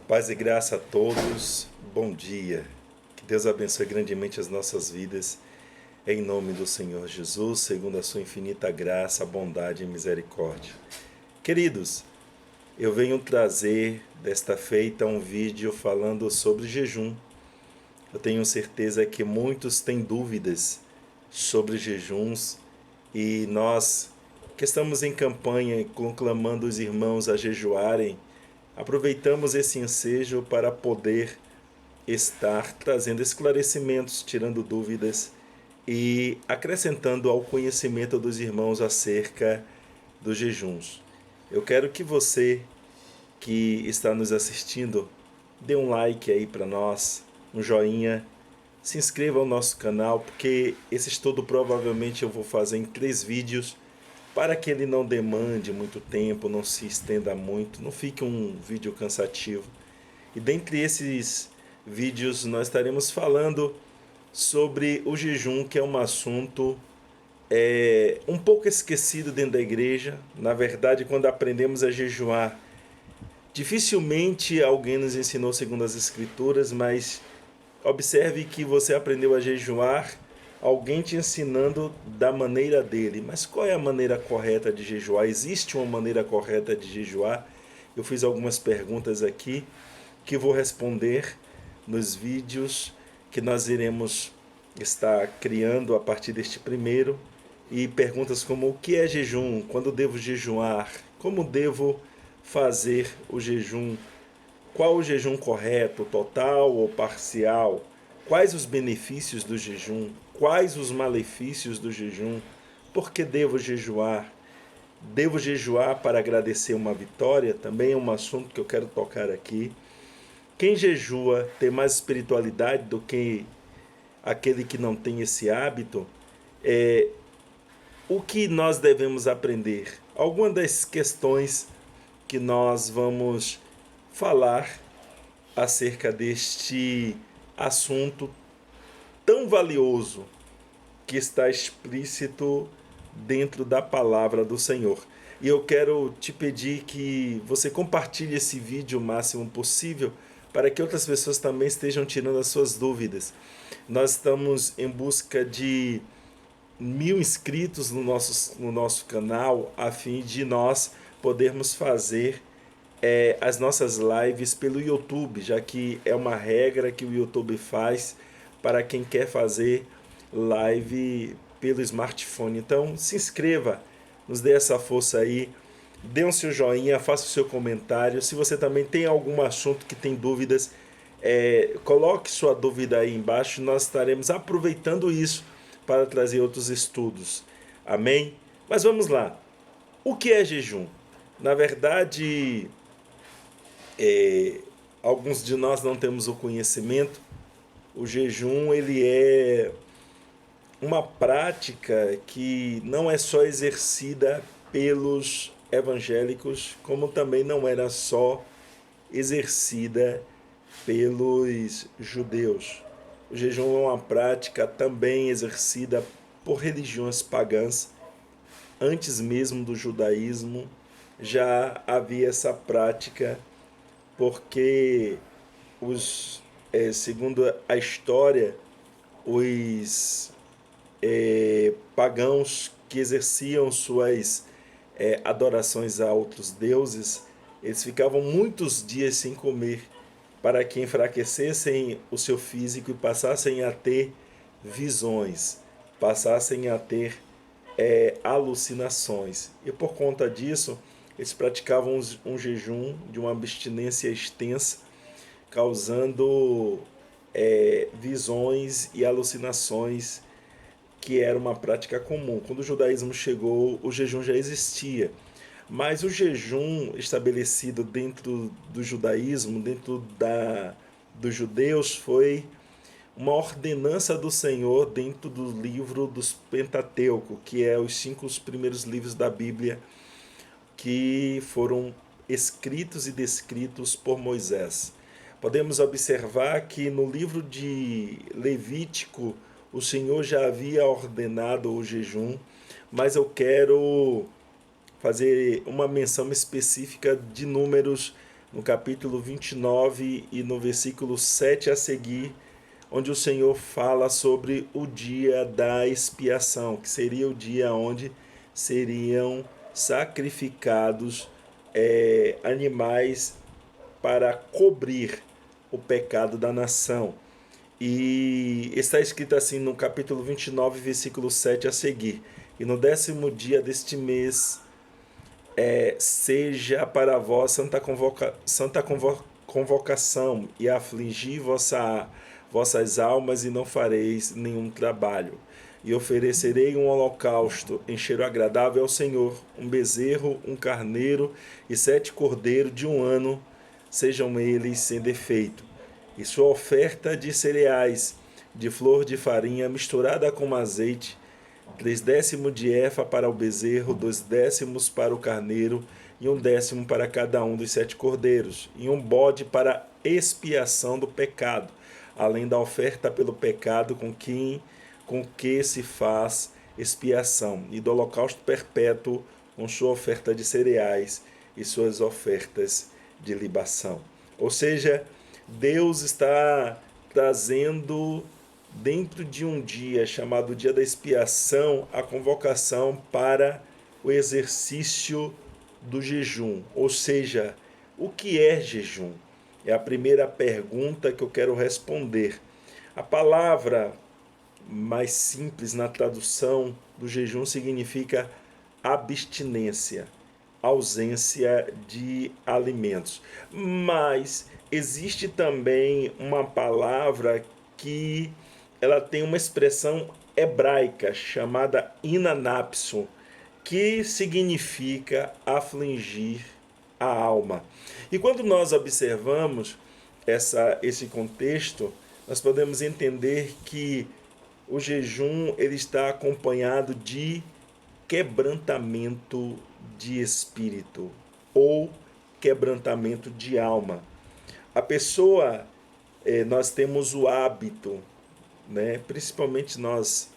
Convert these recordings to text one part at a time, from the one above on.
Paz e graça a todos, bom dia. Que Deus abençoe grandemente as nossas vidas, em nome do Senhor Jesus, segundo a sua infinita graça, bondade e misericórdia. Queridos, eu venho trazer desta feita um vídeo falando sobre jejum. Eu tenho certeza que muitos têm dúvidas sobre jejuns e nós que estamos em campanha conclamando os irmãos a jejuarem, aproveitamos esse ensejo para poder estar trazendo esclarecimentos, tirando dúvidas e acrescentando ao conhecimento dos irmãos acerca dos jejuns. Eu quero que você que está nos assistindo dê um like aí para nós, um joinha, se inscreva ao nosso canal, porque esse estudo provavelmente eu vou fazer em 3 vídeos para que ele não demande muito tempo, não se estenda muito, não fique um vídeo cansativo. E dentre esses vídeos nós estaremos falando sobre o jejum, que é um assunto um pouco esquecido dentro da igreja. Na verdade, quando aprendemos a jejuar, dificilmente alguém nos ensinou segundo as escrituras, mas observe que você aprendeu a jejuar, alguém te ensinando da maneira dele. Mas qual é a maneira correta de jejuar? Existe uma maneira correta de jejuar? Eu fiz algumas perguntas aqui que vou responder nos vídeos que nós iremos estar criando a partir deste primeiro. E perguntas como: o que é jejum? Quando devo jejuar? Como devo fazer o jejum? Qual o jejum correto, total ou parcial? Quais os benefícios do jejum? Quais os malefícios do jejum? Por que devo jejuar? Devo jejuar para agradecer uma vitória? Também é um assunto que eu quero tocar aqui. Quem jejua tem mais espiritualidade do que aquele que não tem esse hábito? O que nós devemos aprender? Algumas das questões que nós vamos falar acerca deste assunto tão valioso que está explícito dentro da palavra do Senhor. E eu quero te pedir que você compartilhe esse vídeo o máximo possível para que outras pessoas também estejam tirando as suas dúvidas. Nós estamos em busca de 1000 inscritos no nosso canal, a fim de nós podermos fazer as nossas lives pelo YouTube, já que é uma regra que o YouTube faz para quem quer fazer live pelo smartphone. Então se inscreva, nos dê essa força aí, dê um seu joinha, faça o seu comentário. Se você também tem algum assunto que tem dúvidas, coloque sua dúvida aí embaixo, nós estaremos aproveitando isso para trazer outros estudos. Amém? Mas vamos lá. O que é jejum? Na verdade, alguns de nós não temos o conhecimento. O jejum ele é uma prática que não é só exercida pelos evangélicos, como também não era só exercida pelos judeus. O jejum é uma prática também exercida por religiões pagãs. Antes mesmo do judaísmo já havia essa prática, porque segundo a história, os pagãos que exerciam suas adorações a outros deuses, eles ficavam muitos dias sem comer, para que enfraquecessem o seu físico e passassem a ter visões, passassem a ter alucinações. E por conta disso, eles praticavam um jejum de uma abstinência extensa, causando visões e alucinações, que era uma prática comum. Quando o judaísmo chegou, o jejum já existia. Mas o jejum estabelecido dentro do judaísmo, dentro dos judeus, foi uma ordenança do Senhor dentro do livro dos Pentateuco, que é os 5 primeiros livros da Bíblia, que foram escritos e descritos por Moisés. Podemos observar que no livro de Levítico o Senhor já havia ordenado o jejum, mas eu quero fazer uma menção específica de Números no capítulo 29 e no versículo 7 a seguir, onde o Senhor fala sobre o dia da expiação, que seria o dia onde seriam sacrificados animais para cobrir o pecado da nação. E está escrito assim no capítulo 29, versículo 7 a seguir: E no 10º dia deste mês seja para vós santa convocação, e afligi vossas almas, e não fareis nenhum trabalho. E oferecerei um holocausto em cheiro agradável ao Senhor, um bezerro, um carneiro e 7 cordeiros de 1 ano, sejam eles sem defeito. E sua oferta de cereais, de flor de farinha misturada com azeite, 3/10 de efa para o bezerro, 2/10 para o carneiro, e 1/10 para cada um dos 7 cordeiros, e um bode para expiação do pecado, além da oferta pelo pecado com que se faz expiação, e do holocausto perpétuo com sua oferta de cereais e suas ofertas de libação. Ou seja, Deus está trazendo dentro de um dia chamado dia da expiação a convocação para o exercício do jejum. Ou seja, o que é jejum? É a primeira pergunta que eu quero responder. A palavra mais simples na tradução do jejum significa abstinência, ausência de alimentos. Mas existe também uma palavra que ela tem uma expressão hebraica chamada inanapso, que significa afligir a alma. E quando nós observamos esse contexto, nós podemos entender que o jejum ele está acompanhado de quebrantamento de espírito ou quebrantamento de alma. A pessoa, nós temos o hábito, né, principalmente nós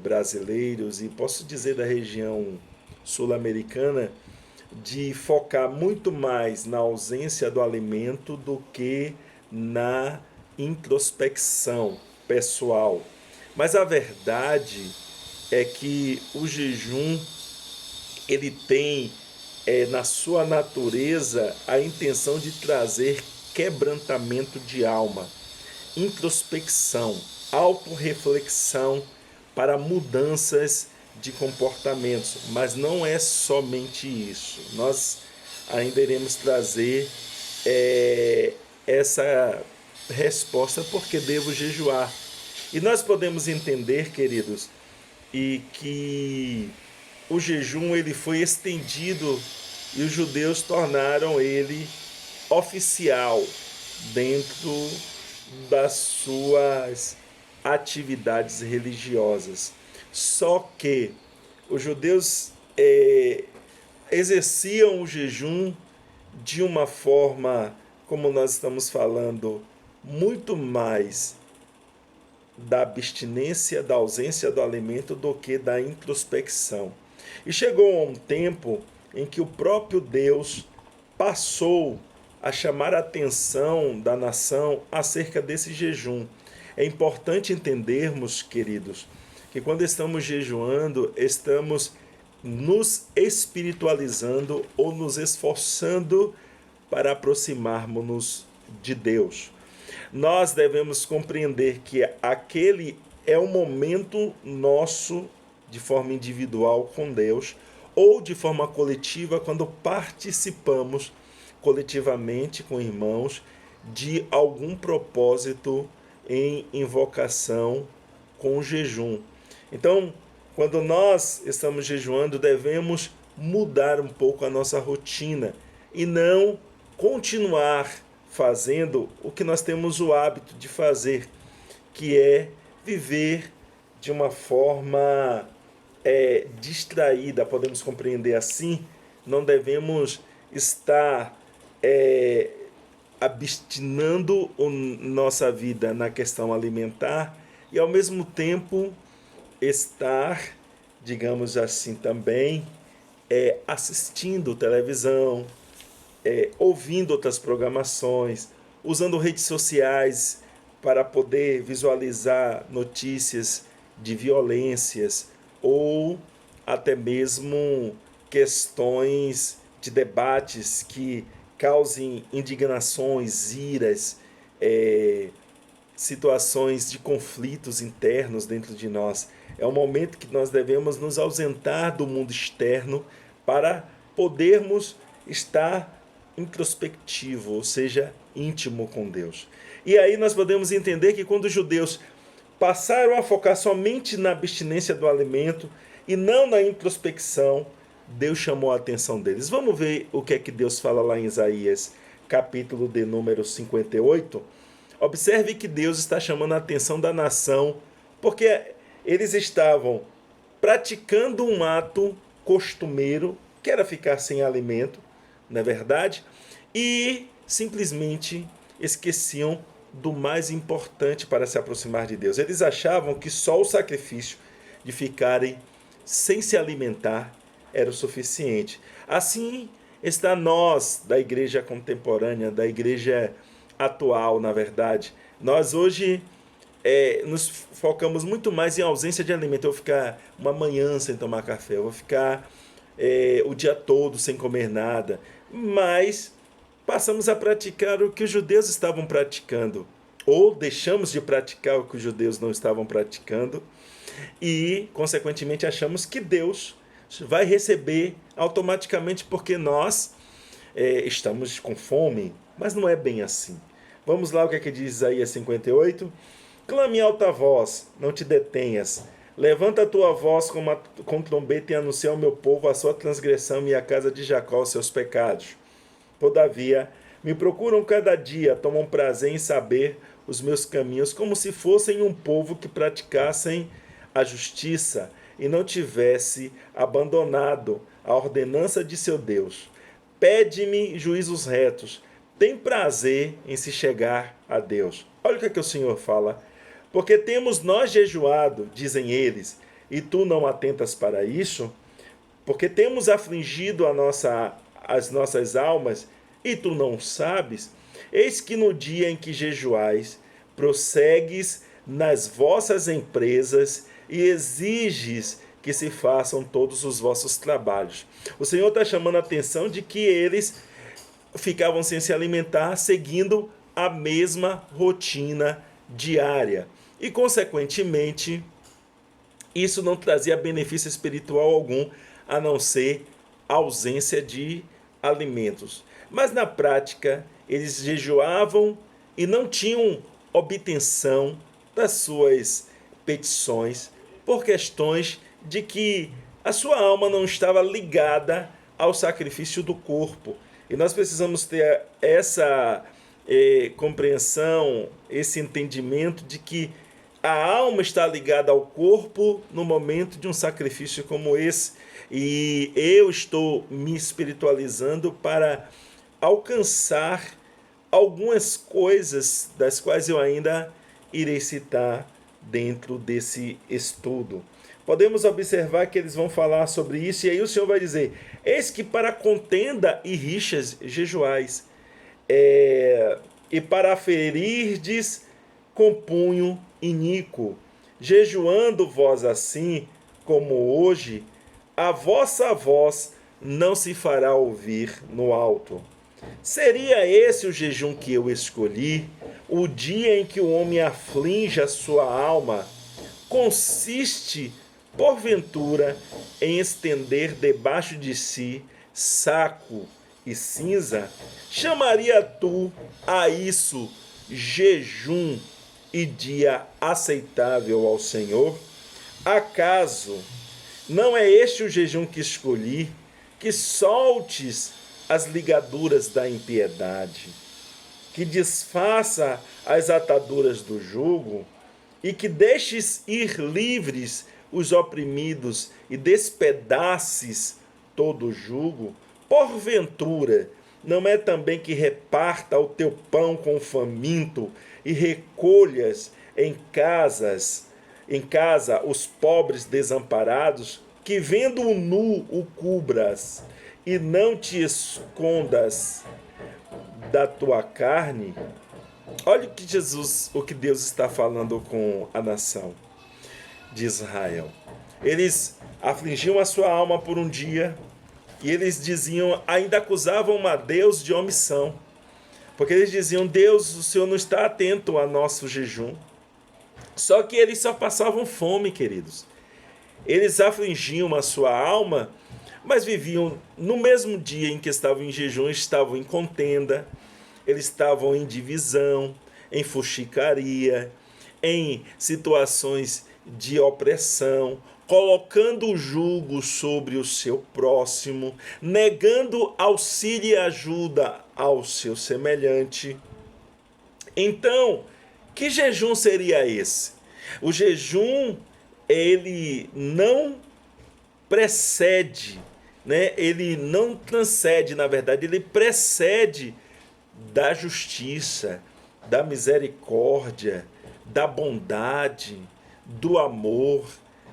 brasileiros, e posso dizer da região sul-americana, de focar muito mais na ausência do alimento do que na introspecção pessoal. Mas a verdade é que o jejum ele tem na sua natureza a intenção de trazer quebrantamento de alma, introspecção, autorreflexão para mudanças de comportamentos. Mas não é somente isso. Nós ainda iremos trazer essa resposta: porque devo jejuar. E nós podemos entender, queridos, e que o jejum ele foi estendido e os judeus tornaram ele oficial dentro das suas atividades religiosas. Só que os judeus exerciam o jejum de uma forma, como nós estamos falando, muito mais da abstinência, da ausência do alimento do que da introspecção. E chegou um tempo em que o próprio Deus passou a chamar a atenção da nação acerca desse jejum. É importante entendermos, queridos, que quando estamos jejuando, estamos nos espiritualizando ou nos esforçando para aproximarmos-nos de Deus. Nós devemos compreender que aquele é um momento nosso de forma individual com Deus ou de forma coletiva quando participamos coletivamente com irmãos de algum propósito em invocação com o jejum. Então, quando nós estamos jejuando, devemos mudar um pouco a nossa rotina e não continuar fazendo o que nós temos o hábito de fazer, que é viver de uma forma distraída, podemos compreender assim. Não devemos estar abstinando nossa vida na questão alimentar e, ao mesmo tempo, estar, digamos assim, também assistindo televisão, ouvindo outras programações, usando redes sociais para poder visualizar notícias de violências ou até mesmo questões de debates que causem indignações, iras, situações de conflitos internos dentro de nós. É um momento que nós devemos nos ausentar do mundo externo para podermos estar introspectivo, ou seja, íntimo com Deus. E aí nós podemos entender que quando os judeus passaram a focar somente na abstinência do alimento e não na introspecção, Deus chamou a atenção deles. Vamos ver o que é que Deus fala lá em Isaías, capítulo de número 58. Observe que Deus está chamando a atenção da nação, porque eles estavam praticando um ato costumeiro, que era ficar sem alimento, não é verdade? E simplesmente esqueciam do mais importante para se aproximar de Deus. Eles achavam que só o sacrifício de ficarem sem se alimentar era o suficiente. Assim está nós, da igreja contemporânea, da igreja atual, na verdade. Nós hoje nos focamos muito mais em ausência de alimento. Eu vou ficar uma manhã sem tomar café, eu vou ficar o dia todo sem comer nada. Mas passamos a praticar o que os judeus estavam praticando, ou deixamos de praticar o que os judeus não estavam praticando, e, consequentemente, achamos que Deus vai receber automaticamente porque nós estamos com fome, mas não é bem assim. Vamos lá, o que é que diz Isaías 58? Clame em alta voz, não te detenhas. Levanta a tua voz com trombeta e anuncia ao meu povo a sua transgressão e à casa de Jacó os seus pecados. Todavia, me procuram cada dia, tomam prazer em saber os meus caminhos, como se fossem um povo que praticassem a justiça e não tivesse abandonado a ordenança de seu Deus. Pede-me juízos retos, tem prazer em se chegar a Deus. Olha o que o Senhor fala. Porque temos nós jejuado, dizem eles, e tu não atentas para isso? Porque temos afligido as nossas almas, e tu não sabes? Eis que no dia em que jejuais, prossegues nas vossas empresas e exiges que se façam todos os vossos trabalhos. O Senhor está chamando a atenção de que eles ficavam sem se alimentar, seguindo a mesma rotina diária. E, consequentemente, isso não trazia benefício espiritual algum, a não ser ausência de alimentos. Mas, na prática, eles jejuavam e não tinham obtenção das suas petições por questões de que a sua alma não estava ligada ao sacrifício do corpo. E nós precisamos ter essa compreensão, esse entendimento de que a alma está ligada ao corpo no momento de um sacrifício como esse. E eu estou me espiritualizando para alcançar algumas coisas das quais eu ainda irei citar dentro desse estudo. Podemos observar que eles vão falar sobre isso, e aí o Senhor vai dizer: eis que para contenda e rixas jejuais, e para ferirdes com punho iníquo, jejuando vós assim como hoje, a vossa voz não se fará ouvir no alto. Seria esse o jejum que eu escolhi, o dia em que o homem aflige a sua alma? Consiste, porventura, em estender debaixo de si saco e cinza? Chamaria tu a isso jejum e dia aceitável ao Senhor? Acaso não é este o jejum que escolhi, que soltes as ligaduras da impiedade, que desfaça as ataduras do jugo e que deixes ir livres os oprimidos e despedaces todo o jugo? Porventura, não é também que reparta o teu pão com o faminto e recolhas em casa os pobres desamparados, que vendo o nu o cubras e não te escondas da tua carne. Olha o que Deus está falando com a nação de Israel. Eles afligiam a sua alma por um dia e eles diziam, ainda acusavam a Deus de omissão. Porque eles diziam, Deus, o Senhor não está atento ao nosso jejum. Só que eles só passavam fome, queridos. Eles afligiam a sua alma, mas viviam no mesmo dia em que estavam em jejum, estavam em contenda, eles estavam em divisão, em fuxicaria, em situações de opressão, colocando o jugo sobre o seu próximo, negando auxílio e ajuda ao seu semelhante. Então, que jejum seria esse? O jejum, ele não precede, né? Ele não transcende, na verdade, ele precede da justiça, da misericórdia, da bondade, do amor,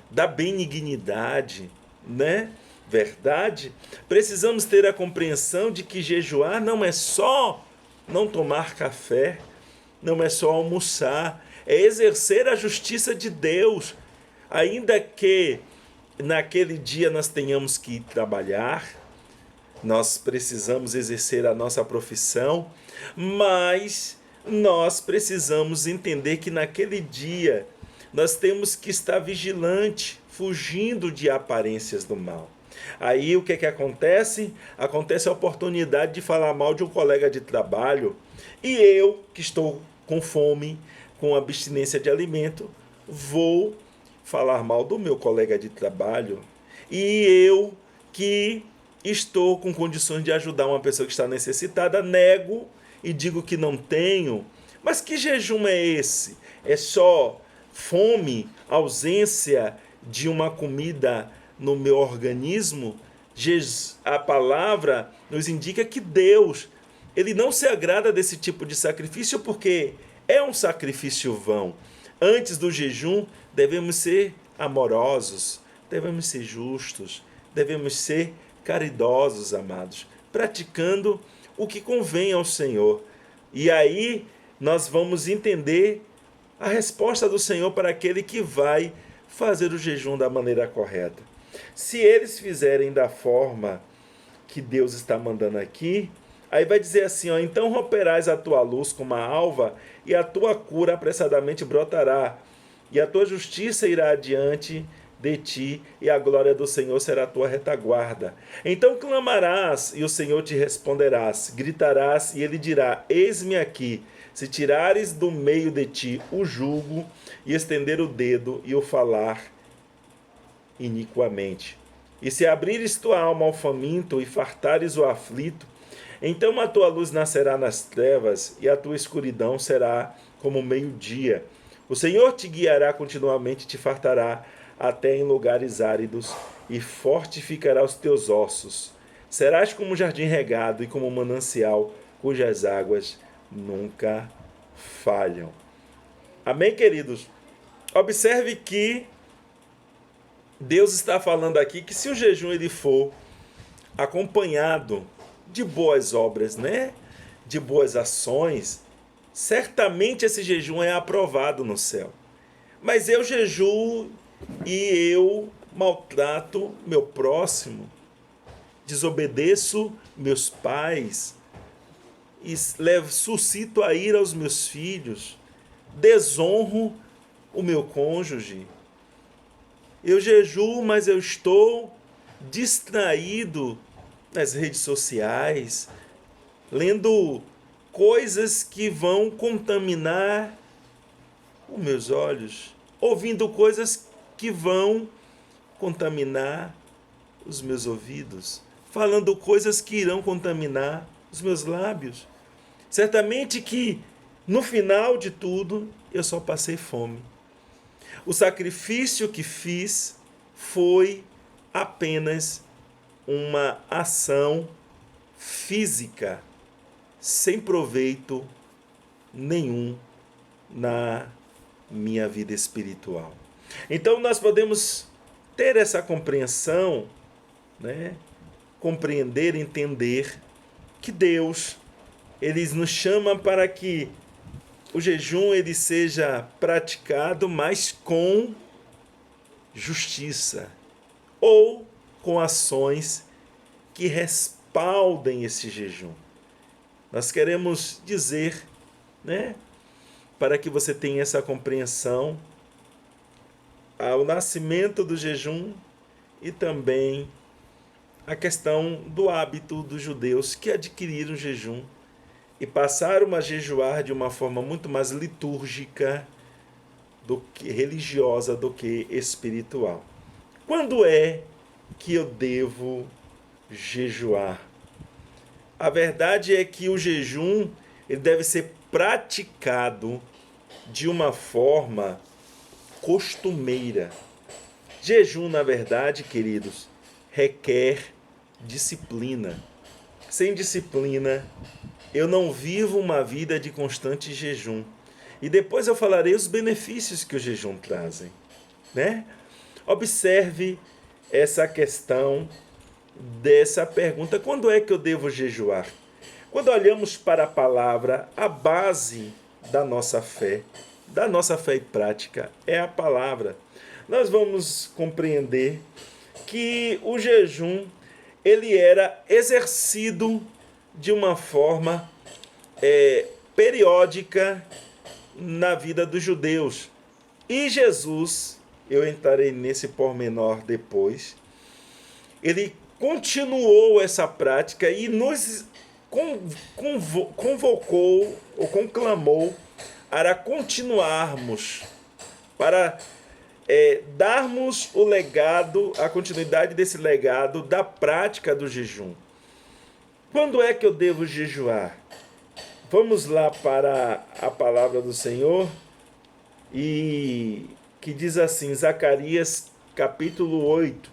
da benignidade, né? Verdade? Precisamos ter a compreensão de que jejuar não é só não tomar café, não é só almoçar, é exercer a justiça de Deus, ainda que naquele dia nós tenhamos que ir trabalhar, nós precisamos exercer a nossa profissão, mas nós precisamos entender que naquele dia nós temos que estar vigilante, fugindo de aparências do mal. Aí o que acontece? Acontece a oportunidade de falar mal de um colega de trabalho e eu, que estou com fome, com abstinência de alimento, vou falar mal do meu colega de trabalho. E eu, que estou com condições de ajudar uma pessoa que está necessitada, nego e digo que não tenho. Mas que jejum é esse? É só fome, ausência de uma comida no meu organismo? A palavra nos indica que Deus, ele não se agrada desse tipo de sacrifício porque é um sacrifício vão. Antes do jejum, devemos ser amorosos, devemos ser justos, devemos ser caridosos, amados, praticando o que convém ao Senhor. E aí nós vamos entender a resposta do Senhor para aquele que vai fazer o jejum da maneira correta. Se eles fizerem da forma que Deus está mandando aqui, aí vai dizer assim, ó, então romperás a tua luz como a alva, e a tua cura apressadamente brotará, e a tua justiça irá adiante de ti, e a glória do Senhor será a tua retaguarda. Então clamarás, e o Senhor te responderás, gritarás, e ele dirá, eis-me aqui. Se tirares do meio de ti o jugo, e estender o dedo, e o falar iniquamente. E se abrires tua alma ao faminto, e fartares o aflito, então a tua luz nascerá nas trevas, e a tua escuridão será como meio-dia. O Senhor te guiará continuamente, te fartará até em lugares áridos, e fortificará os teus ossos. Serás como um jardim regado e como um manancial, cujas águas nunca falham. Amém, queridos? Observe que Deus está falando aqui que se o jejum ele for acompanhado de boas obras, né? De boas ações, certamente esse jejum é aprovado no céu. Mas eu jejuo e eu maltrato meu próximo, desobedeço meus pais, e suscito a ira aos meus filhos, desonro o meu cônjuge. Eu jejuo, mas eu estou distraído nas redes sociais, lendo coisas que vão contaminar os meus olhos, ouvindo coisas que vão contaminar os meus ouvidos, falando coisas que irão contaminar os meus lábios. Certamente que, no final de tudo, eu só passei fome. O sacrifício que fiz foi apenas uma ação física, sem proveito nenhum na minha vida espiritual. Então nós podemos ter essa compreensão, né, compreender, entender que Deus, Ele nos chama para que o jejum ele seja praticado, mas com justiça, ou com ações que respaldem esse jejum. Nós queremos dizer, né, para que você tenha essa compreensão, ao nascimento do jejum e também a questão do hábito dos judeus que adquiriram o jejum e passaram a jejuar de uma forma muito mais litúrgica do que religiosa do que espiritual. Quando é que eu devo jejuar? A verdade é que o jejum ele deve ser praticado de uma forma costumeira. Jejum, na verdade, queridos, requer disciplina. Sem disciplina, eu não vivo uma vida de constante jejum. E depois eu falarei os benefícios que o jejum trazem, né? Observe essa questão dessa pergunta: quando é que eu devo jejuar? Quando olhamos para a palavra, a base da nossa fé e prática é a palavra. Nós vamos compreender que o jejum ele era exercido de uma forma periódica na vida dos judeus. E Jesus, eu entrarei nesse pormenor depois, ele continuou essa prática e nos convocou ou conclamou para continuarmos, para darmos o legado, a continuidade desse legado da prática do jejum. Quando é que eu devo jejuar? Vamos lá para a palavra do Senhor, e que diz assim, Zacarias capítulo 8,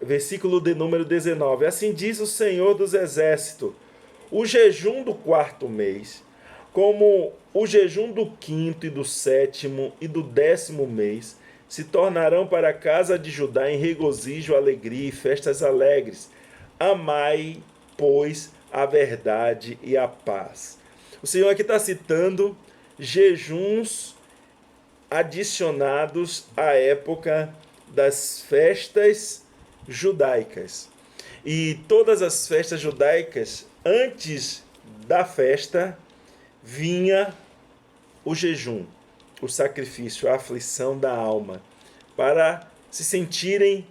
versículo de número 19. Assim diz o Senhor dos Exércitos: o jejum do 4º mês, como o jejum do 5º e do 7º e do 10º mês, se tornarão para a casa de Judá em regozijo, alegria e festas alegres. Amai, pois, a verdade e a paz. O Senhor aqui está citando jejuns adicionados à época das festas judaicas. E todas as festas judaicas, antes da festa, vinha o jejum, o sacrifício, a aflição da alma, para se sentirem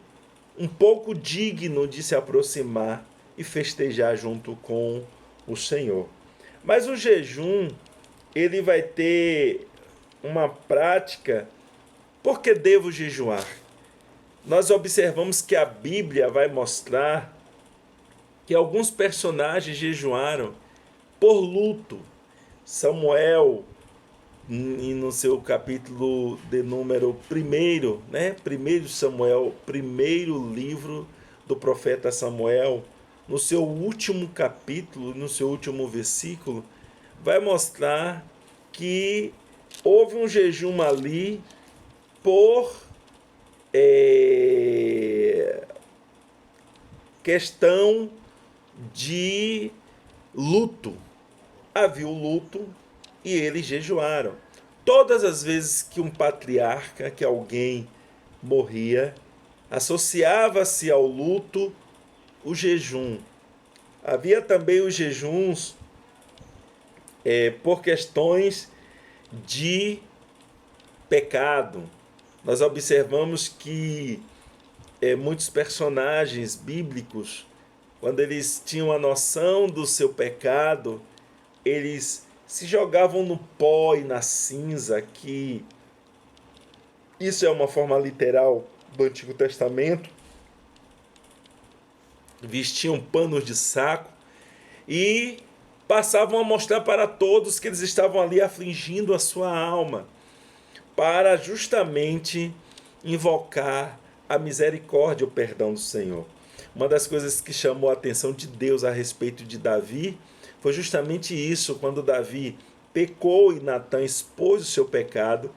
um pouco digno de se aproximar e festejar junto com o Senhor. Mas o jejum, ele vai ter uma prática. Por que devo jejuar? Nós observamos que a Bíblia vai mostrar que alguns personagens jejuaram por luto. Samuel, no seu capítulo de número 1, né? 1 Samuel, primeiro livro do profeta Samuel, no seu último capítulo, no seu último versículo, vai mostrar que houve um jejum ali por questão de luto. Havia o luto e eles jejuaram. Todas as vezes que um patriarca, que alguém morria, associava-se ao luto o jejum. Havia também os jejuns por questões de pecado. Nós observamos que muitos personagens bíblicos, quando eles tinham a noção do seu pecado, eles se jogavam no pó e na cinza, que isso é uma forma literal do Antigo Testamento. Vestiam panos de saco e passavam a mostrar para todos que eles estavam ali afligindo a sua alma, para justamente invocar a misericórdia e o perdão do Senhor. Uma das coisas que chamou a atenção de Deus a respeito de Davi foi justamente isso, quando Davi pecou e Natã expôs o seu pecado,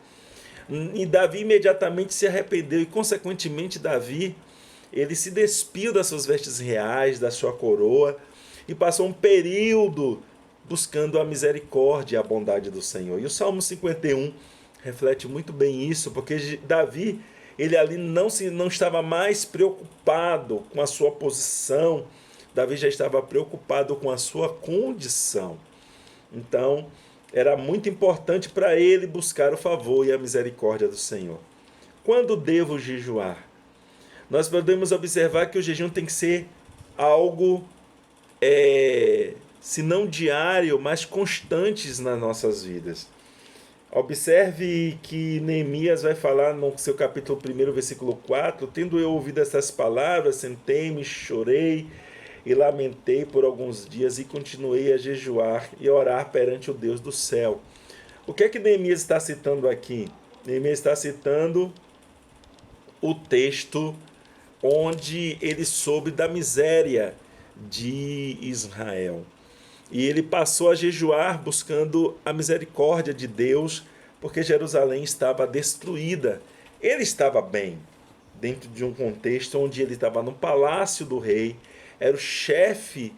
e Davi imediatamente se arrependeu, e consequentemente Davi ele se despiu das suas vestes reais, da sua coroa, e passou um período buscando a misericórdia e a bondade do Senhor. E o Salmo 51 reflete muito bem isso, porque Davi, ele ali não estava mais preocupado com a sua posição, Davi já estava preocupado com a sua condição. Então, era muito importante para ele buscar o favor e a misericórdia do Senhor. Quando devo jejuar? Nós podemos observar que o jejum tem que ser algo, se não diário, mas constantes nas nossas vidas. Observe que Neemias vai falar no seu capítulo 1, versículo 4: tendo eu ouvido essas palavras, sentei-me, chorei e lamentei por alguns dias e continuei a jejuar e orar perante o Deus do céu. O que é que Neemias está citando aqui? Neemias está citando o texto onde ele soube da miséria de Israel. E ele passou a jejuar buscando a misericórdia de Deus, porque Jerusalém estava destruída. Ele estava bem, dentro de um contexto onde ele estava no palácio do rei, era o chefe,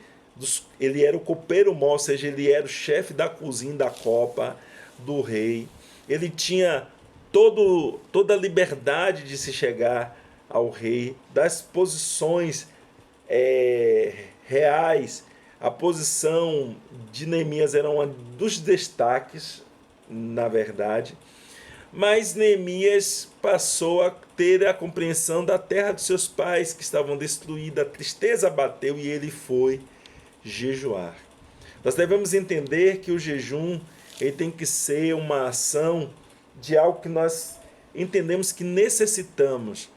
ele era o copeiro-mor, ou seja, ele era o chefe da cozinha, da copa do rei. Ele tinha toda a liberdade de se chegar ao rei, das posições reais. A posição de Neemias era um dos destaques, na verdade, mas Neemias passou a ter a compreensão da terra dos seus pais, que estavam destruídas, a tristeza bateu e ele foi jejuar. Nós devemos entender que o jejum ele tem que ser uma ação de algo que nós entendemos que necessitamos.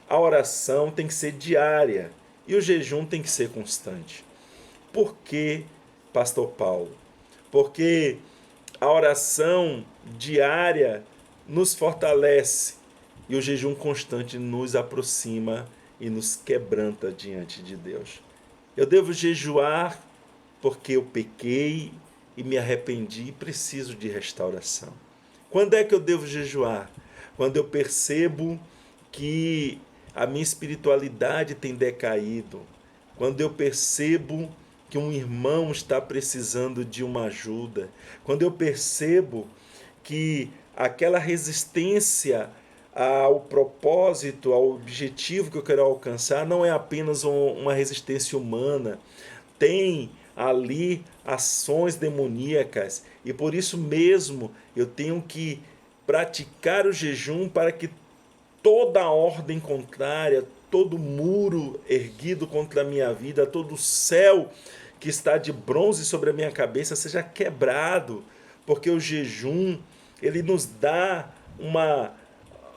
A oração tem que ser diária e o jejum tem que ser constante. Por que, Pastor Paulo? Porque a oração diária nos fortalece e o jejum constante nos aproxima e nos quebranta diante de Deus. Eu devo jejuar porque eu pequei e me arrependi e preciso de restauração. Quando é que eu devo jejuar? Quando eu percebo que a minha espiritualidade tem decaído, quando eu percebo que um irmão está precisando de uma ajuda, quando eu percebo que aquela resistência ao propósito, ao objetivo que eu quero alcançar, não é apenas uma resistência humana, tem ali ações demoníacas, e por isso mesmo eu tenho que praticar o jejum para que toda ordem contrária, todo muro erguido contra a minha vida, todo céu que está de bronze sobre a minha cabeça seja quebrado, porque o jejum, ele nos dá uma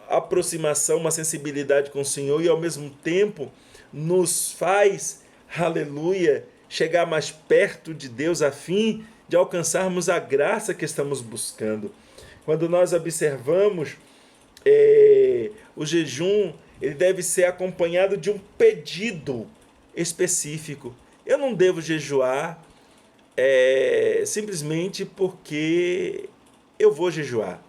aproximação, uma sensibilidade com o Senhor e ao mesmo tempo nos faz, aleluia, chegar mais perto de Deus a fim de alcançarmos a graça que estamos buscando. Quando nós observamos o jejum, ele deve ser acompanhado de um pedido específico. Eu não devo jejuar simplesmente porque eu vou jejuar.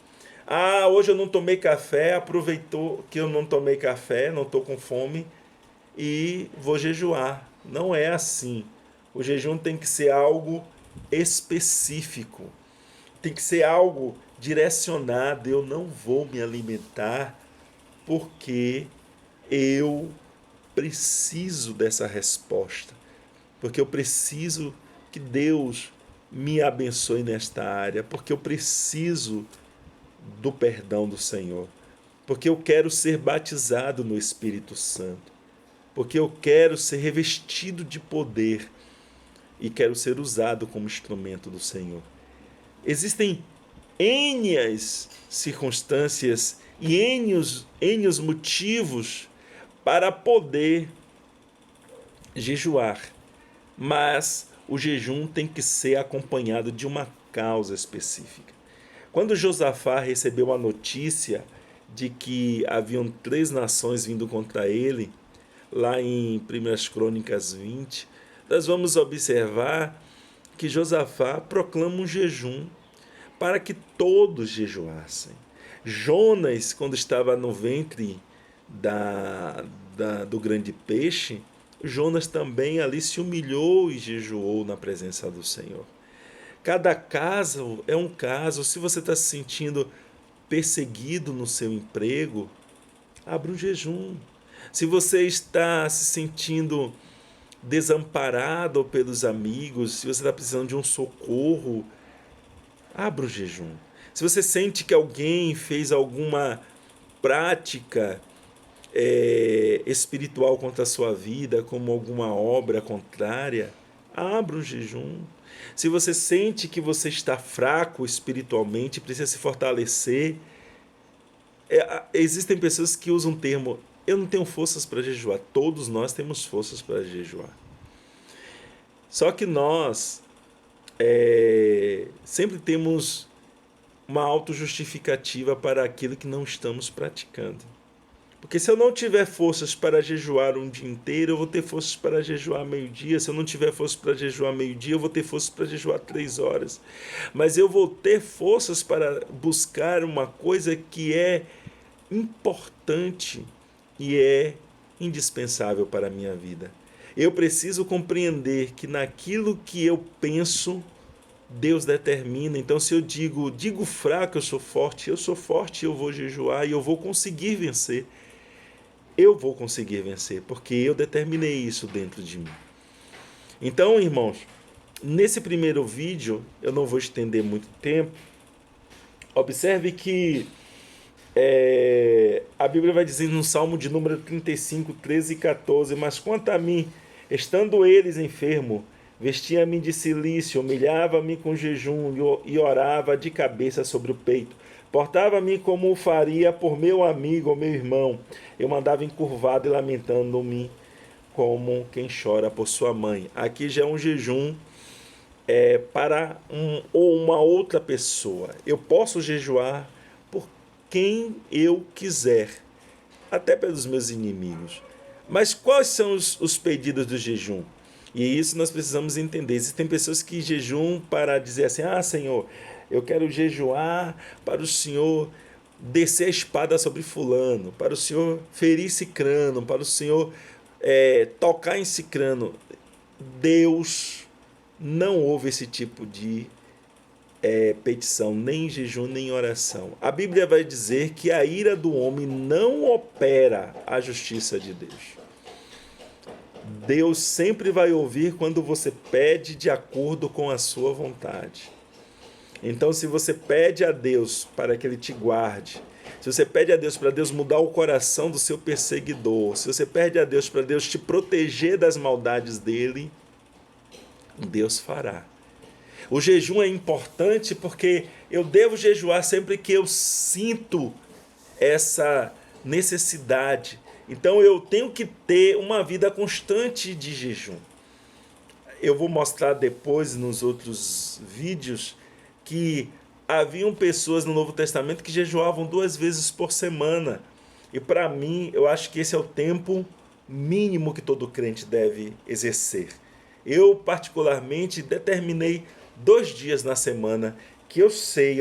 Hoje eu não tomei café, aproveitou que eu não tomei café, não estou com fome e vou jejuar. Não é assim. O jejum tem que ser algo específico, tem que ser algo direcionado. Eu não vou me alimentar porque eu preciso dessa resposta, porque eu preciso que Deus me abençoe nesta área, porque eu preciso do perdão do Senhor, porque eu quero ser batizado no Espírito Santo, porque eu quero ser revestido de poder e quero ser usado como instrumento do Senhor. Existem N circunstâncias e N motivos para poder jejuar, mas o jejum tem que ser acompanhado de uma causa específica. Quando Josafá recebeu a notícia de que haviam 3 nações vindo contra ele, lá em 1 Crônicas 20, nós vamos observar que Josafá proclama um jejum para que todos jejuassem. Jonas, quando estava no ventre do grande peixe, Jonas também ali se humilhou e jejuou na presença do Senhor. Cada caso é um caso. Se você está se sentindo perseguido no seu emprego, abra um jejum. Se você está se sentindo desamparado pelos amigos, se você está precisando de um socorro, abra um jejum. Se você sente que alguém fez alguma prática espiritual contra a sua vida, como alguma obra contrária, abra um jejum. Se você sente que você está fraco espiritualmente, precisa se fortalecer, existem pessoas que usam o termo: eu não tenho forças para jejuar. Todos nós temos forças para jejuar. Só que nós sempre temos uma autojustificativa para aquilo que não estamos praticando. Porque se eu não tiver forças para jejuar um dia inteiro, eu vou ter forças para jejuar meio-dia. Se eu não tiver forças para jejuar meio-dia, eu vou ter forças para jejuar 3 horas. Mas eu vou ter forças para buscar uma coisa que é importante e é indispensável para a minha vida. Eu preciso compreender que naquilo que eu penso, Deus determina. Então, se eu digo fraco, eu sou forte, eu vou jejuar e eu vou conseguir vencer. Eu vou conseguir vencer, porque eu determinei isso dentro de mim. Então, irmãos, nesse primeiro vídeo, eu não vou estender muito tempo. Observe que a Bíblia vai dizer no Salmo de número 35, 13 e 14: mas quanto a mim, estando eles enfermos, vestia-me de cilício, humilhava-me com jejum e orava de cabeça sobre o peito. Portava-me como o faria por meu amigo ou meu irmão. Eu andava encurvado e lamentando-me como quem chora por sua mãe. Aqui já é um jejum para ou uma outra pessoa. Eu posso jejuar por quem eu quiser, até pelos meus inimigos. Mas quais são os pedidos do jejum? E isso nós precisamos entender. Existem pessoas que jejuam para dizer assim: ah, Senhor, eu quero jejuar para o Senhor descer a espada sobre fulano, para o Senhor ferir cicrano, para o Senhor tocar em cicrano. Deus não ouve esse tipo de petição, nem em jejum, nem em oração. A Bíblia vai dizer que a ira do homem não opera a justiça de Deus. Deus sempre vai ouvir quando você pede de acordo com a sua vontade. Então, se você pede a Deus para que Ele te guarde, se você pede a Deus para Deus mudar o coração do seu perseguidor, se você pede a Deus para Deus te proteger das maldades dele, Deus fará. O jejum é importante porque eu devo jejuar sempre que eu sinto essa necessidade. Então eu tenho que ter uma vida constante de jejum. Eu vou mostrar depois nos outros vídeos que haviam pessoas no Novo Testamento que jejuavam 2 vezes por semana. E para mim, eu acho que esse é o tempo mínimo que todo crente deve exercer. Eu particularmente determinei 2 dias na semana que eu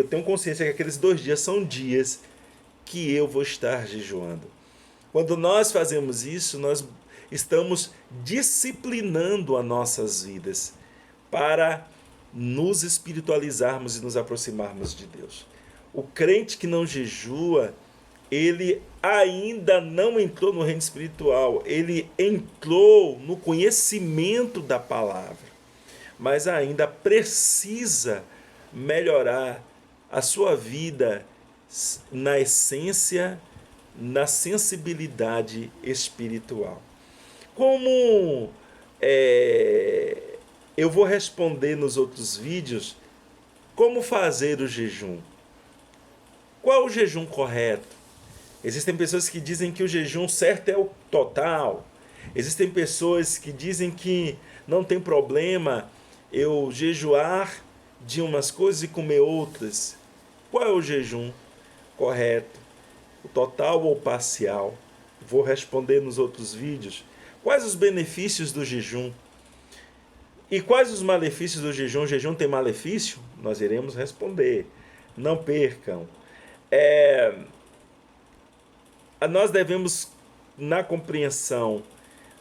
tenho consciência que aqueles 2 dias são dias que eu vou estar jejuando. Quando nós fazemos isso, nós estamos disciplinando as nossas vidas para nos espiritualizarmos e nos aproximarmos de Deus. O crente que não jejua, ele ainda não entrou no reino espiritual, ele entrou no conhecimento da palavra, mas ainda precisa melhorar a sua vida na essência, na sensibilidade espiritual. Como eu vou responder nos outros vídeos, como fazer o jejum? Qual é o jejum correto? Existem pessoas que dizem que o jejum certo é o total. Existem pessoas que dizem que não tem problema eu jejuar de umas coisas e comer outras. Qual é o jejum correto? O total ou parcial? Vou responder nos outros vídeos. Quais os benefícios do jejum? E quais os malefícios do jejum? O jejum tem malefício? Nós iremos responder. Não percam. Nós devemos na compreensão.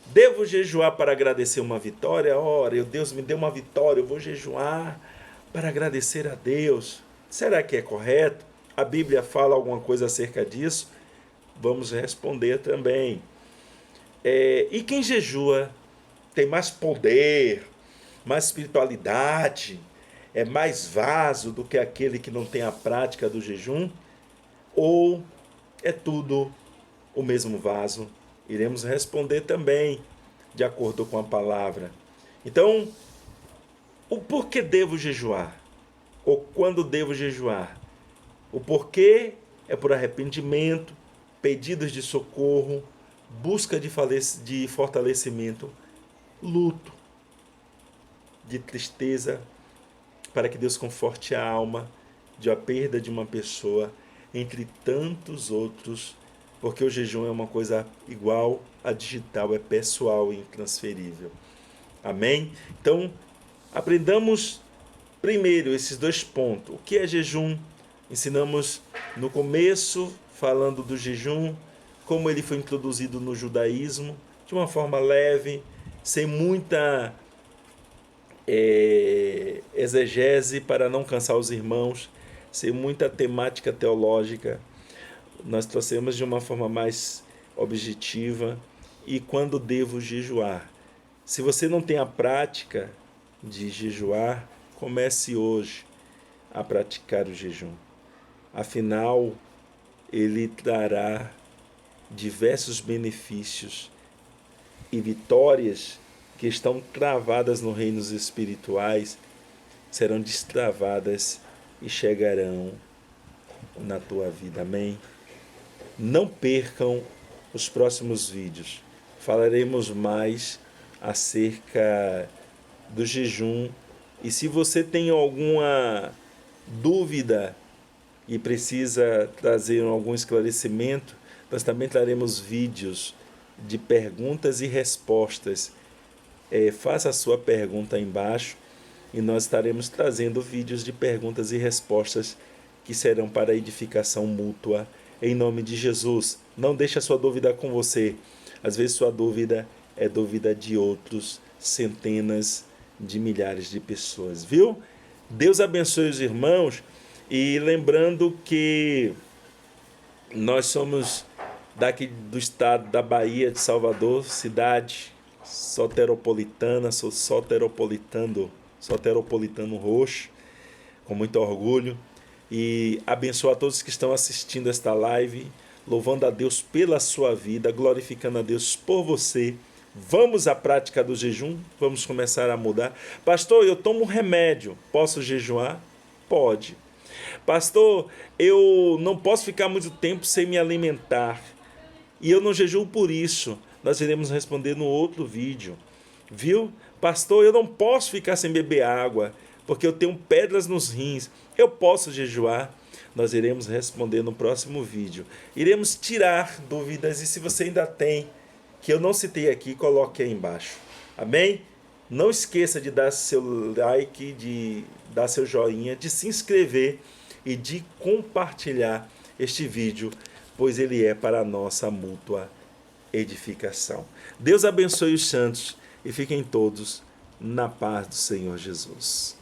Devo jejuar para agradecer uma vitória? Ora, Deus me deu uma vitória, eu vou jejuar para agradecer a Deus. Será que é correto? A Bíblia fala alguma coisa acerca disso? Vamos responder também. E quem jejua tem mais poder, mais espiritualidade, é mais vaso do que aquele que não tem a prática do jejum? Ou é tudo o mesmo vaso? Iremos responder também, de acordo com a palavra. Então, o porquê devo jejuar? Ou quando devo jejuar? O porquê é por arrependimento, pedidos de socorro, busca de fortalecimento, luto, de tristeza, para que Deus conforte a alma de a perda de uma pessoa, entre tantos outros, porque o jejum é uma coisa igual a digital, é pessoal e intransferível. Amém? Então, aprendamos primeiro esses 2 pontos. O que é jejum? Ensinamos no começo, falando do jejum, como ele foi introduzido no judaísmo, de uma forma leve, sem muita exegese para não cansar os irmãos, sem muita temática teológica. Nós trouxemos de uma forma mais objetiva. E quando devo jejuar? Se você não tem a prática de jejuar, comece hoje a praticar o jejum. Afinal, ele trará diversos benefícios e vitórias que estão travadas nos reinos espirituais serão destravadas e chegarão na tua vida. Amém? Não percam os próximos vídeos. Falaremos mais acerca do jejum. E se você tem alguma dúvida e precisa trazer algum esclarecimento, nós também traremos vídeos de perguntas e respostas. Faça a sua pergunta aí embaixo e nós estaremos trazendo vídeos de perguntas e respostas que serão para edificação mútua, em nome de Jesus. Não deixe a sua dúvida com você. Às vezes sua dúvida é dúvida de outros centenas de milhares de pessoas, viu? Deus abençoe os irmãos. E lembrando que nós somos daqui do estado da Bahia, de Salvador, cidade soteropolitana, sou soteropolitano roxo, com muito orgulho. E abençoa a todos que estão assistindo esta live, louvando a Deus pela sua vida, glorificando a Deus por você. Vamos à prática do jejum, vamos começar a mudar. Pastor, eu tomo remédio, posso jejuar? Pode. Pastor, eu não posso ficar muito tempo sem me alimentar e eu não jejuo por isso. Nós iremos responder no outro vídeo, viu? Pastor, eu não posso ficar sem beber água porque eu tenho pedras nos rins. Eu posso jejuar? Nós iremos responder no próximo vídeo. Iremos tirar dúvidas e se você ainda tem, que eu não citei aqui, coloque aí embaixo. Amém? Não esqueça de dar seu like, de dar seu joinha, de se inscrever e de compartilhar este vídeo, pois ele é para a nossa mútua edificação. Deus abençoe os santos e fiquem todos na paz do Senhor Jesus.